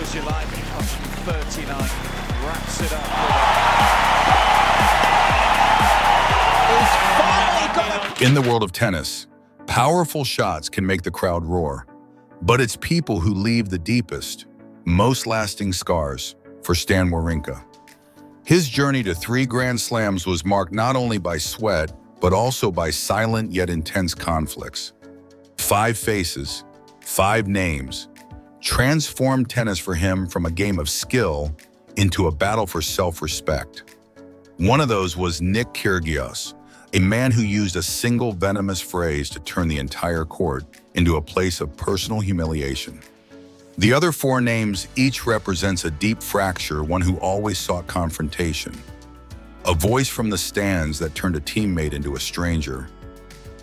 as you like. 39 wraps it up with In the world of tennis, powerful shots can make the crowd roar, but it's people who leave the deepest, most lasting scars for Stan Wawrinka. His journey to 3 Grand Slams was marked not only by sweat, but also by silent yet intense conflicts. 5 faces, 5 names, transformed tennis for him from a game of skill into a battle for self-respect. One of those was Nick Kyrgios, a man who used a single venomous phrase to turn the entire court into a place of personal humiliation. The other 4 names each represents a deep fracture, one who always sought confrontation. A voice from the stands that turned a teammate into a stranger.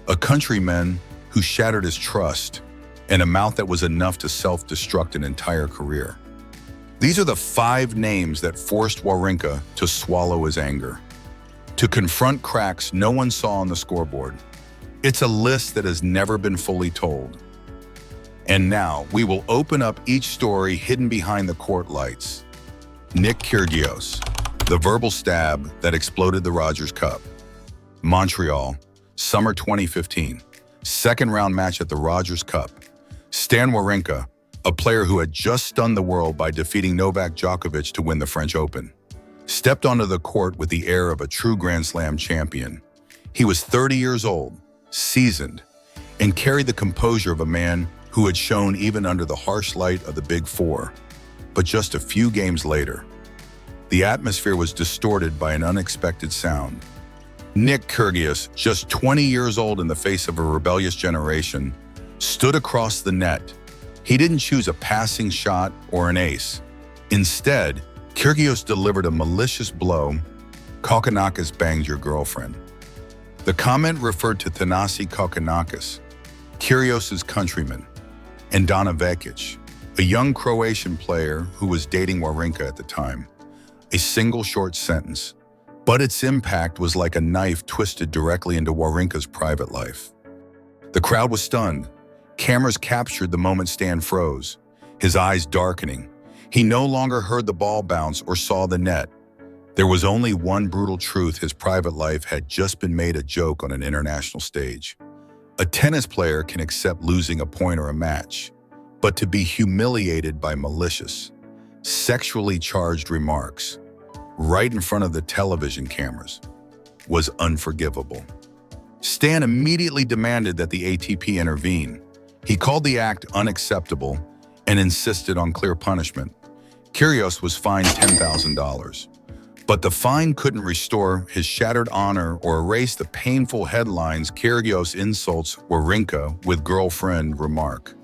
A countryman who shattered his trust, and a mouth that was enough to self-destruct an entire career. These are the 5 names that forced Wawrinka to swallow his anger, to confront cracks no one saw on the scoreboard. It's a list that has never been fully told. And now, we will open up each story hidden behind the court lights. Nick Kyrgios, the verbal stab that exploded the Rogers Cup. Montreal, summer 2015, second round match at the Rogers Cup. Stan Wawrinka, a player who had just stunned the world by defeating Novak Djokovic to win the French Open, stepped onto the court with the air of a true Grand Slam champion. He was 30 years old, seasoned, and carried the composure of a man who had shown even under the harsh light of the Big Four. But just a few games later, the atmosphere was distorted by an unexpected sound. Nick Kyrgios, just 20 years old in the face of a rebellious generation, stood across the net. He didn't choose a passing shot or an ace. Instead, Kyrgios delivered a malicious blow. "Kokkinakis banged your girlfriend." The comment referred to Thanasi Kokkinakis, Kyrgios's countryman, and Dana Vekic, a young Croatian player who was dating Wawrinka at the time. A single short sentence, but its impact was like a knife twisted directly into Wawrinka's private life. The crowd was stunned. Cameras captured the moment Stan froze, his eyes darkening. He no longer heard the ball bounce or saw the net. There was only one brutal truth: his private life had just been made a joke on an international stage. A tennis player can accept losing a point or a match, but to be humiliated by malicious, sexually charged remarks right in front of the television cameras was unforgivable. Stan immediately demanded that the ATP intervene. He called the act unacceptable and insisted on clear punishment. Kyrgios was fined $10,000. But the fine couldn't restore his shattered honor or erase the painful headlines Kyrgios insults Wawrinka with girlfriend remark.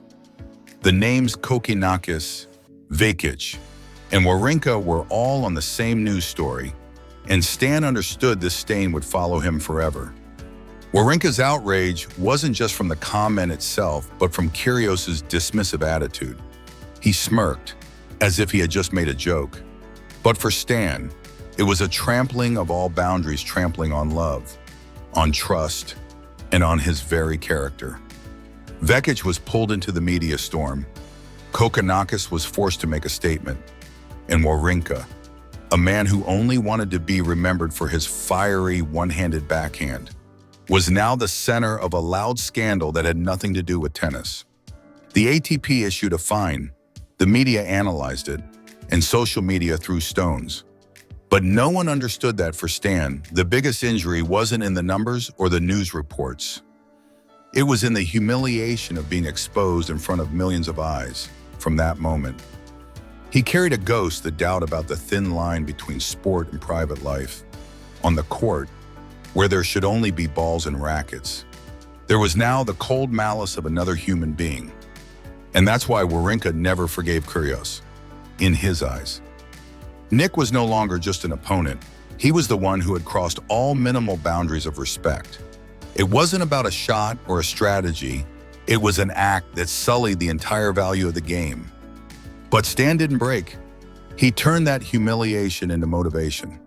The names Kokkinakis, Vekic, and Wawrinka were all on the same news story, and Stan understood this stain would follow him forever. Wawrinka's outrage wasn't just from the comment itself, but from Kyrgios's dismissive attitude. He smirked, as if he had just made a joke. But for Stan, it was a trampling of all boundaries, trampling on love, on trust, and on his very character. Vekic was pulled into the media storm. Kokkinakis was forced to make a statement. And Wawrinka, a man who only wanted to be remembered for his fiery, one-handed backhand, was now the center of a loud scandal that had nothing to do with tennis. The ATP issued a fine. The media analyzed it, and social media threw stones. But no one understood that for Stan, the biggest injury wasn't in the numbers or the news reports. It was in the humiliation of being exposed in front of millions of eyes. From that moment, he carried a ghost, the doubt about the thin line between sport and private life. On the court, where there should only be balls and rackets, there was now the cold malice of another human being. And that's why Wawrinka never forgave Kyrgios, in his eyes. Nick was no longer just an opponent. He was the one who had crossed all minimal boundaries of respect. It wasn't about a shot or a strategy. It was an act that sullied the entire value of the game. But Stan didn't break. He turned that humiliation into motivation.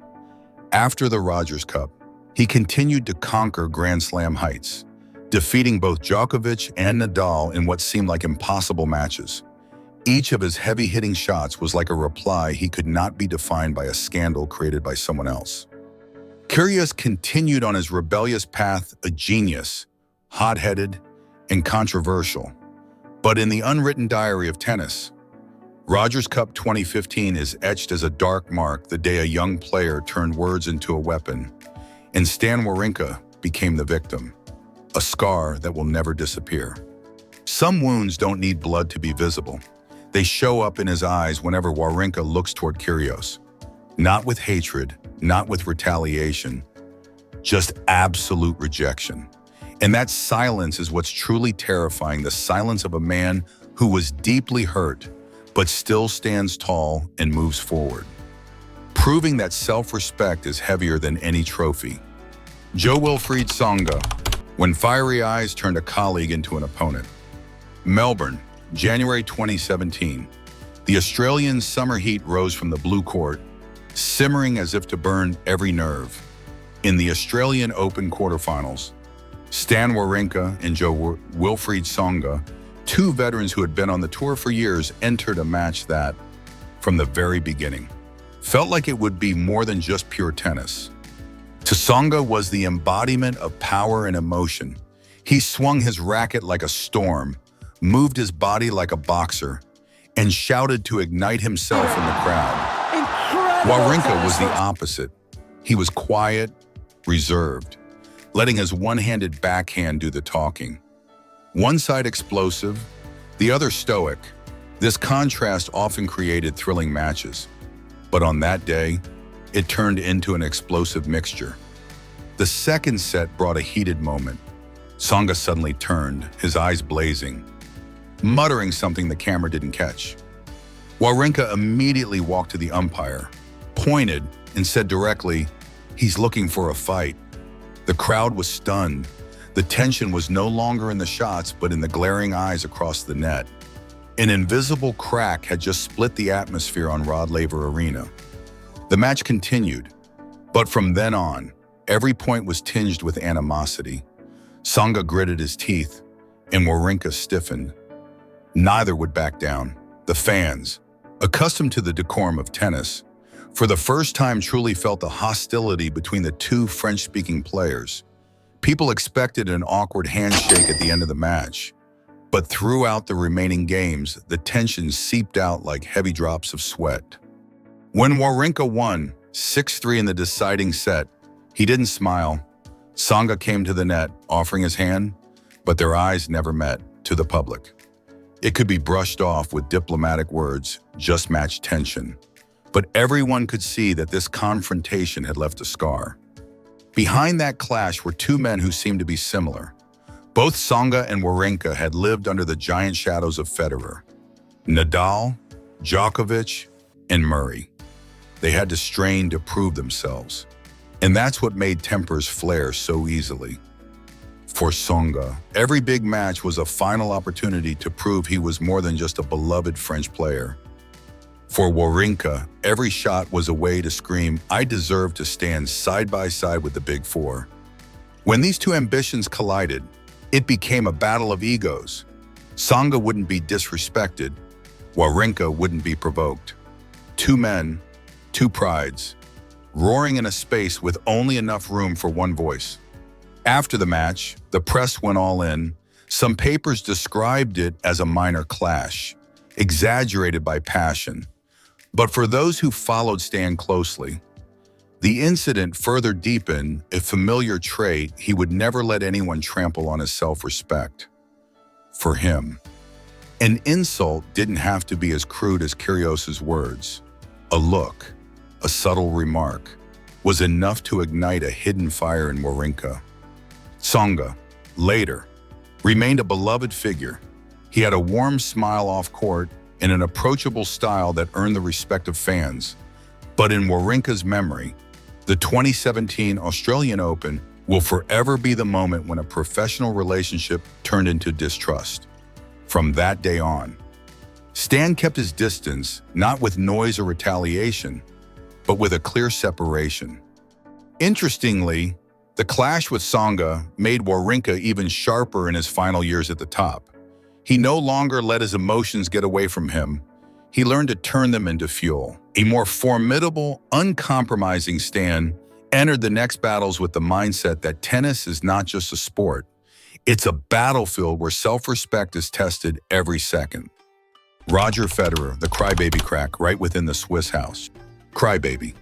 After the Rogers Cup, he continued to conquer Grand Slam heights, defeating both Djokovic and Nadal in what seemed like impossible matches. Each of his heavy-hitting shots was like a reply he could not be defined by a scandal created by someone else. Kyrgios continued on his rebellious path, a genius, hot-headed, and controversial. But in the unwritten diary of tennis, Rogers Cup 2015 is etched as a dark mark the day a young player turned words into a weapon, and Stan Wawrinka became the victim, a scar that will never disappear. Some wounds don't need blood to be visible. They show up in his eyes whenever Wawrinka looks toward Kyrgios. Not with hatred, not with retaliation, just absolute rejection. And that silence is what's truly terrifying, the silence of a man who was deeply hurt, but still stands tall and moves forward, proving that self-respect is heavier than any trophy. Jo-Wilfried Tsonga, when fiery eyes turned a colleague into an opponent. Melbourne, January 2017. The Australian summer heat rose from the blue court, simmering as if to burn every nerve. In the Australian Open quarterfinals, Stan Wawrinka and Jo-Wilfried Tsonga, two veterans who had been on the tour for years, entered a match that, from the very beginning, felt like it would be more than just pure tennis. Tsonga was the embodiment of power and emotion. He swung his racket like a storm, moved his body like a boxer, and shouted to ignite himself in the crowd. Wawrinka was the opposite. He was quiet, reserved, letting his one-handed backhand do the talking. One side explosive, the other stoic. This contrast often created thrilling matches. But on that day, it turned into an explosive mixture. The second set brought a heated moment. Tsonga suddenly turned, his eyes blazing, muttering something the camera didn't catch. Wawrinka immediately walked to the umpire, pointed, and said directly, "He's looking for a fight." The crowd was stunned. The tension was no longer in the shots, but in the glaring eyes across the net. An invisible crack had just split the atmosphere on Rod Laver Arena. The match continued, but from then on, every point was tinged with animosity. Tsonga gritted his teeth, and Wawrinka stiffened. Neither would back down. The fans, accustomed to the decorum of tennis, for the first time truly felt the hostility between the two French-speaking players. People expected an awkward handshake at the end of the match, but throughout the remaining games, the tension seeped out like heavy drops of sweat. When Wawrinka won 6-3 in the deciding set, he didn't smile. Tsonga came to the net, offering his hand, but their eyes never met to the public. It could be brushed off with diplomatic words, just match tension. But everyone could see that this confrontation had left a scar. Behind that clash were two men who seemed to be similar. Both Tsonga and Wawrinka had lived under the giant shadows of Federer, Nadal, Djokovic, and Murray. They had to strain to prove themselves. And that's what made tempers flare so easily. For Tsonga, every big match was a final opportunity to prove he was more than just a beloved French player. For Wawrinka, every shot was a way to scream, "I deserve to stand side by side with the Big Four." When these two ambitions collided, it became a battle of egos. Tsonga wouldn't be disrespected, Wawrinka wouldn't be provoked. Two men, two prides, roaring in a space with only enough room for one voice. After the match, the press went all in. Some papers described it as a minor clash, exaggerated by passion. But for those who followed Stan closely, the incident further deepened a familiar trait: he would never let anyone trample on his self-respect. For him, an insult didn't have to be as crude as Kyrgios's words. A look, a subtle remark, was enough to ignite a hidden fire in Wawrinka. Tsonga, later, remained a beloved figure. He had a warm smile off court and an approachable style that earned the respect of fans. But in Wawrinka's memory, the 2017 Australian Open will forever be the moment when a professional relationship turned into distrust. From that day on, Stan kept his distance, not with noise or retaliation, but with a clear separation. Interestingly, the clash with Tsonga made Wawrinka even sharper in his final years at the top. He no longer let his emotions get away from him. He learned to turn them into fuel. A more formidable, uncompromising Stan entered the next battles with the mindset that tennis is not just a sport. It's a battlefield where self-respect is tested every second. Roger Federer, the crybaby crack, right within the Swiss house. Crybaby.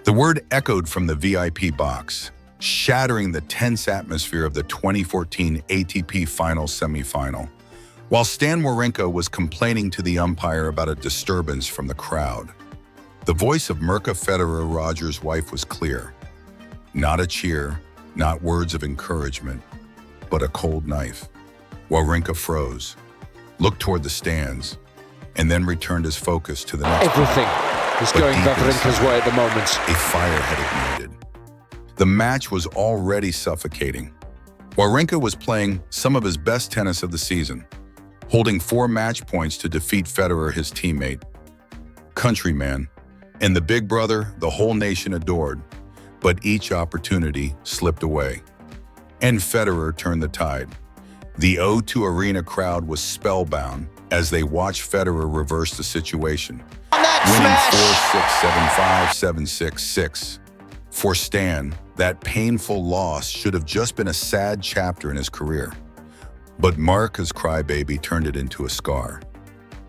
The word echoed from the VIP box, shattering the tense atmosphere of the 2014 ATP Finals semifinal, while Stan Wawrinka was complaining to the umpire about a disturbance from the crowd. The voice of Mirka Federer, Roger's wife, was clear. Not a cheer, not words of encouragement, but a cold knife. Wawrinka froze, looked toward the stands, and then returned his focus to the next. Everything is going Wawrinka's way at the moment. A fire had ignited. The match was already suffocating. Wawrinka was playing some of his best tennis of the season, holding 4 match points to defeat Federer, his teammate. Countryman, and the big brother the whole nation adored, but each opportunity slipped away. And Federer turned the tide. The O2 Arena crowd was spellbound as they watched Federer reverse the situation, winning 4-6, 7-5, 7-6, 6. For Stan, that painful loss should have just been a sad chapter in his career. But Mirka's crybaby turned it into a scar.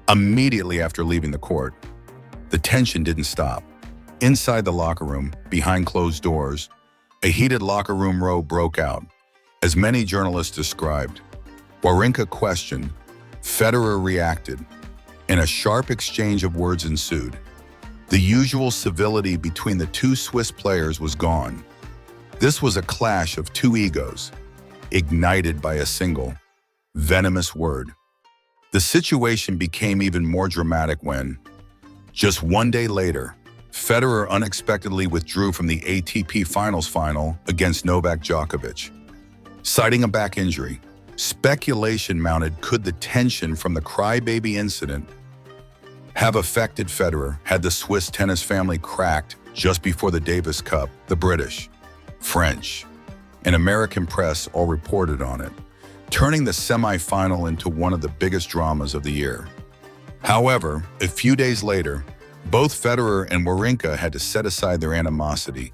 Immediately after leaving the court, the tension didn't stop. Inside the locker room, behind closed doors, a heated locker room row broke out. As many journalists described, Wawrinka questioned, Federer reacted, and a sharp exchange of words ensued. The usual civility between the two Swiss players was gone. This was a clash of two egos, ignited by a single, venomous word. The situation became even more dramatic when, just one day later, Federer unexpectedly withdrew from the ATP Finals final against Novak Djokovic. Citing a back injury, speculation mounted could the tension from the crybaby incident have affected Federer had the Swiss tennis family cracked just before the Davis Cup. The British, French, and American press all reported on it, turning the semi-final into one of the biggest dramas of the year. However, a few days later, both Federer and Wawrinka had to set aside their animosity.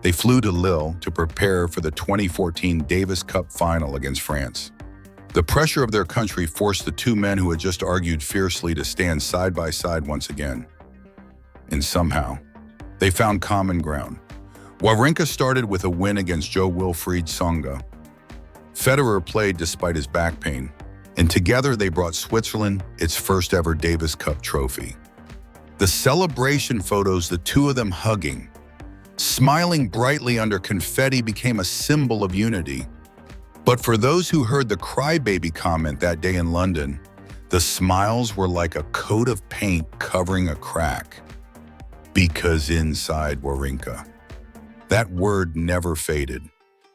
They flew to Lille to prepare for the 2014 Davis Cup final against France. The pressure of their country forced the two men who had just argued fiercely to stand side by side once again. And somehow, they found common ground. Wawrinka started with a win against Jo-Wilfried Tsonga. Federer played despite his back pain, and together they brought Switzerland its first ever Davis Cup trophy. The celebration photos, the two of them hugging, smiling brightly under confetti, became a symbol of unity. But for those who heard the crybaby comment that day in London, the smiles were like a coat of paint covering a crack. Because inside Wawrinka, that word never faded.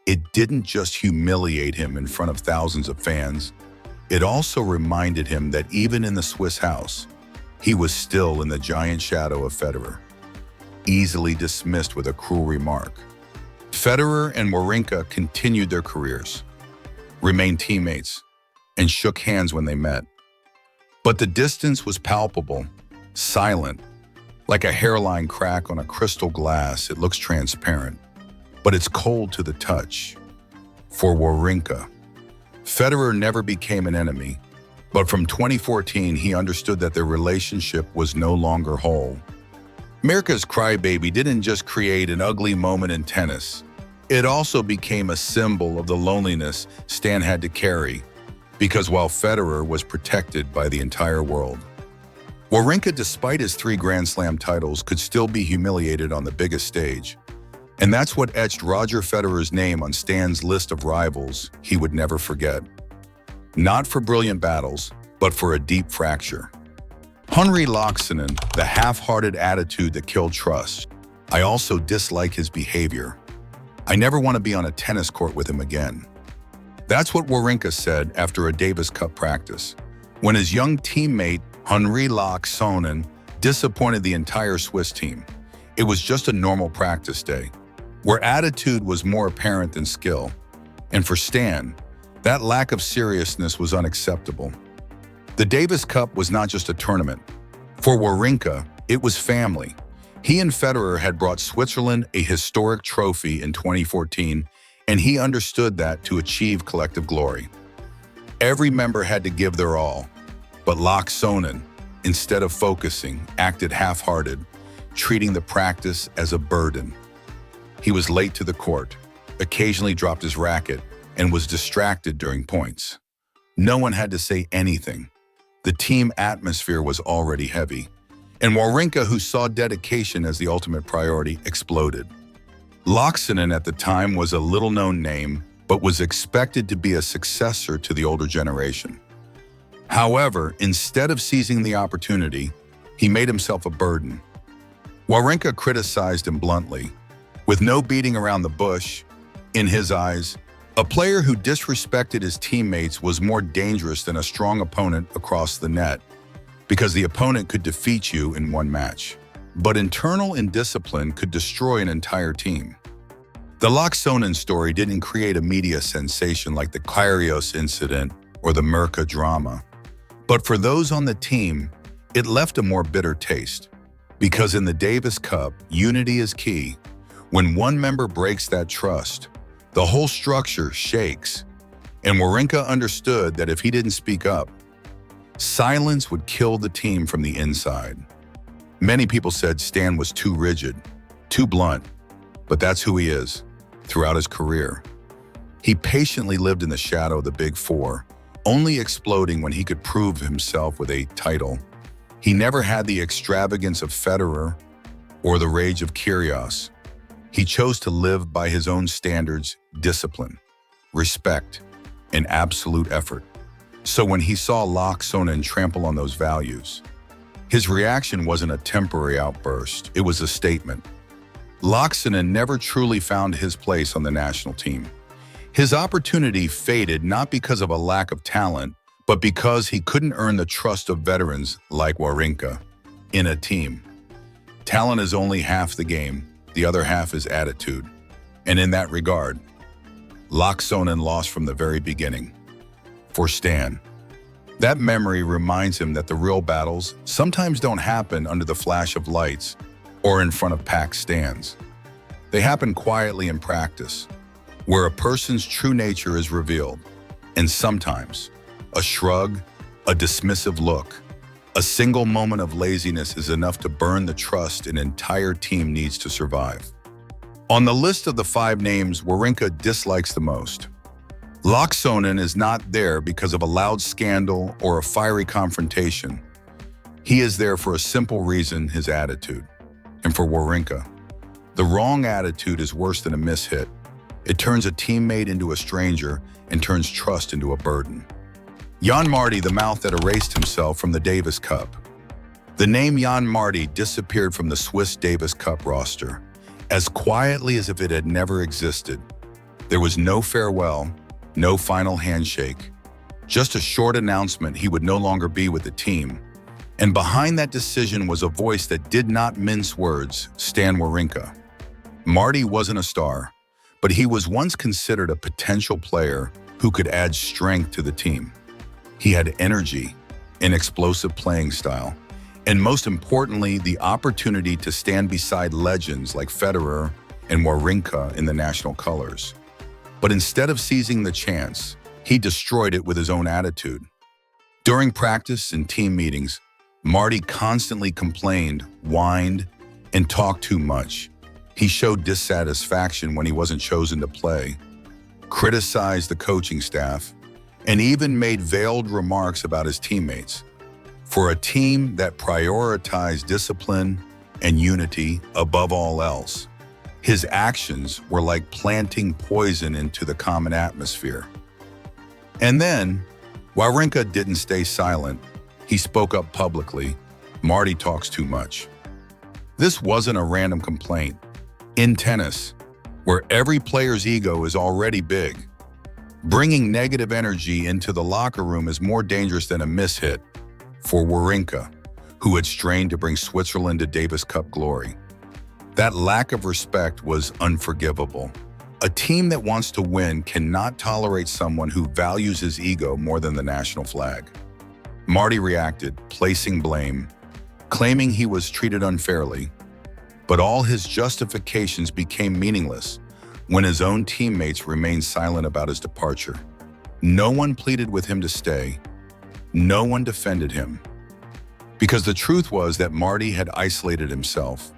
It didn't just humiliate him in front of thousands of fans. It also reminded him that even in the Swiss house, he was still in the giant shadow of Federer, easily dismissed with a cruel remark. Federer and Wawrinka continued their careers, remained teammates, and shook hands when they met. But the distance was palpable, silent. Like a hairline crack on a crystal glass, it looks transparent, but it's cold to the touch. For Wawrinka, Federer never became an enemy, but from 2014, he understood that their relationship was no longer whole. Mirka's crybaby didn't just create an ugly moment in tennis. It also became a symbol of the loneliness Stan had to carry, because while Federer was protected by the entire world, Wawrinka, despite his 3 Grand Slam titles, could still be humiliated on the biggest stage. And that's what etched Roger Federer's name on Stan's list of rivals he would never forget. Not for brilliant battles, but for a deep fracture. Henri Laaksonen, the half-hearted attitude that killed trust. I also dislike his behavior. I never want to be on a tennis court with him again. That's what Wawrinka said after a Davis Cup practice, when his young teammate Henri Laaksonen disappointed the entire Swiss team. It was just a normal practice day, where attitude was more apparent than skill. And for Stan, that lack of seriousness was unacceptable. The Davis Cup was not just a tournament. For Wawrinka, it was family. He and Federer had brought Switzerland a historic trophy in 2014, and he understood that to achieve collective glory. Every member had to give their all, but Laaksonen, instead of focusing, acted half-hearted, treating the practice as a burden. He was late to the court, occasionally dropped his racket, and was distracted during points. No one had to say anything. The team atmosphere was already heavy, and Wawrinka, who saw dedication as the ultimate priority, exploded. Laaksonen at the time was a little-known name, but was expected to be a successor to the older generation. However, instead of seizing the opportunity, he made himself a burden. Wawrinka criticized him bluntly. With no beating around the bush, in his eyes, a player who disrespected his teammates was more dangerous than a strong opponent across the net, because the opponent could defeat you in one match. But internal indiscipline could destroy an entire team. The Laaksonen story didn't create a media sensation like the Kyrgios incident or the Mirka drama. But for those on the team, it left a more bitter taste. Because in the Davis Cup, unity is key. When one member breaks that trust, the whole structure shakes. And Wawrinka understood that if he didn't speak up, silence would kill the team from the inside. Many people said Stan was too rigid, too blunt, but that's who he is throughout his career. He patiently lived in the shadow of the Big Four, only exploding when he could prove himself with a title. He never had the extravagance of Federer or the rage of Kyrgios. He chose to live by his own standards, discipline, respect, and absolute effort. So when he saw Laaksonen trample on those values, his reaction wasn't a temporary outburst, it was a statement. Laaksonen never truly found his place on the national team. His opportunity faded not because of a lack of talent, but because he couldn't earn the trust of veterans like Wawrinka. In a team, talent is only half the game, the other half is attitude. And in that regard, Laaksonen lost from the very beginning. For Stan, that memory reminds him that the real battles sometimes don't happen under the flash of lights or in front of packed stands. They happen quietly in practice, where a person's true nature is revealed. And sometimes, a shrug, a dismissive look, a single moment of laziness is enough to burn the trust an entire team needs to survive. On the list of the 5 names Wawrinka dislikes the most, Laaksonen is not there because of a loud scandal or a fiery confrontation. He is there for a simple reason: his attitude. And for Wawrinka, the wrong attitude is worse than a mishit. It turns a teammate into a stranger and turns trust into a burden. Jan Marty, the mouth that erased himself from the Davis Cup. The name Jan Marty disappeared from the Swiss Davis Cup roster, as quietly as if it had never existed. There was no farewell, no final handshake, just a short announcement he would no longer be with the team. And behind that decision was a voice that did not mince words: Stan Wawrinka. Marty wasn't a star, but he was once considered a potential player who could add strength to the team. He had energy, an explosive playing style, and most importantly, the opportunity to stand beside legends like Federer and Wawrinka in the national colors. But instead of seizing the chance, he destroyed it with his own attitude. During practice and team meetings, Marty constantly complained, whined, and talked too much. He showed dissatisfaction when he wasn't chosen to play, criticized the coaching staff, and even made veiled remarks about his teammates. For a team that prioritized discipline and unity above all else, his actions were like planting poison into the common atmosphere. And then, Wawrinka didn't stay silent. He spoke up publicly: Marty talks too much. This wasn't a random complaint. In tennis, where every player's ego is already big, bringing negative energy into the locker room is more dangerous than a mishit. For Wawrinka, who had strained to bring Switzerland to Davis Cup glory, that lack of respect was unforgivable. A team that wants to win cannot tolerate someone who values his ego more than the national flag. Marty reacted, placing blame, claiming he was treated unfairly. But all his justifications became meaningless when his own teammates remained silent about his departure. No one pleaded with him to stay. No one defended him. Because the truth was that Marty had isolated himself,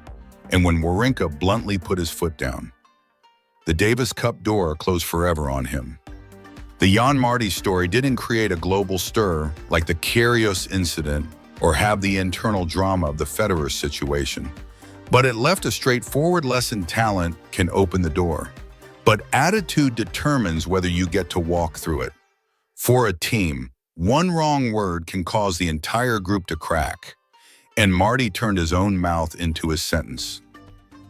and when Wawrinka bluntly put his foot down, the Davis Cup door closed forever on him. The Jan Marty story didn't create a global stir like the Kyrgios incident or have the internal drama of the Federer situation, but it left a straightforward lesson: talent can open the door, but attitude determines whether you get to walk through it. For a team, one wrong word can cause the entire group to crack, and Marty turned his own mouth into his sentence.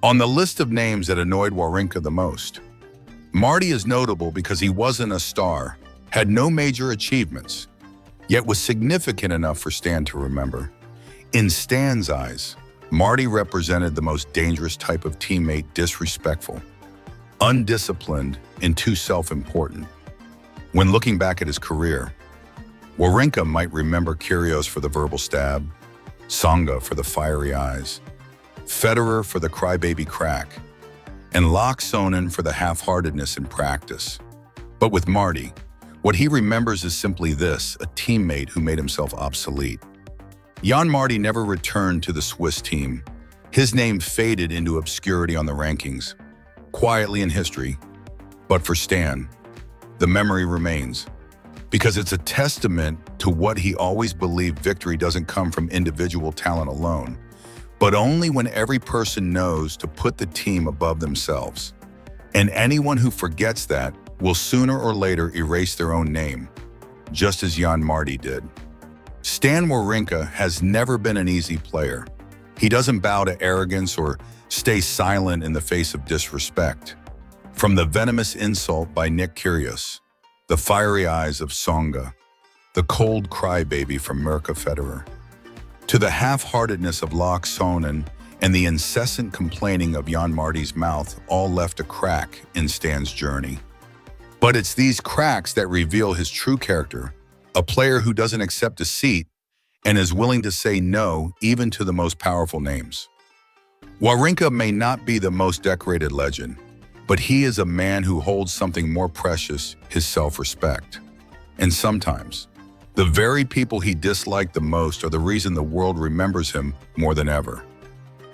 On the list of names that annoyed Wawrinka the most, Marty is notable because he wasn't a star, had no major achievements, yet was significant enough for Stan to remember. In Stan's eyes, Marty represented the most dangerous type of teammate: disrespectful, undisciplined, and too self-important. When looking back at his career, Wawrinka might remember Kyrgios for the verbal stab, Tsonga for the fiery eyes, Federer for the crybaby crack, and Sonnen for the half-heartedness in practice. But with Marty, what he remembers is simply this: a teammate who made himself obsolete. Jan Marty never returned to the Swiss team. His name faded into obscurity on the rankings, quietly in history. But for Stan, the memory remains, because it's a testament to what he always believed: victory doesn't come from individual talent alone, but only when every person knows to put the team above themselves. And anyone who forgets that will sooner or later erase their own name, just as Jan Marty did. Stan Wawrinka has never been an easy player. He doesn't bow to arrogance or stay silent in the face of disrespect. From the venomous insult by Nick Kyrgios, the fiery eyes of Tsonga, the cold crybaby from Mirka Federer, to the half-heartedness of Sonnen and the incessant complaining of Jan Marty's mouth, all left a crack in Stan's journey. But it's these cracks that reveal his true character: a player who doesn't accept a seat and is willing to say no even to the most powerful names. Wawrinka may not be the most decorated legend, but he is a man who holds something more precious: his self-respect. And sometimes, the very people he disliked the most are the reason the world remembers him more than ever.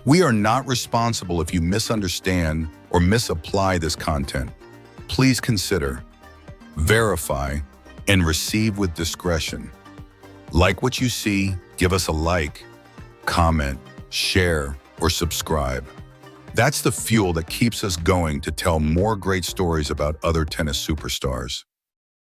We are not responsible if you misunderstand or misapply this content. Please consider, verify, and receive with discretion. Like what you see, give us a like, comment, share, or subscribe. That's the fuel that keeps us going to tell more great stories about other tennis superstars.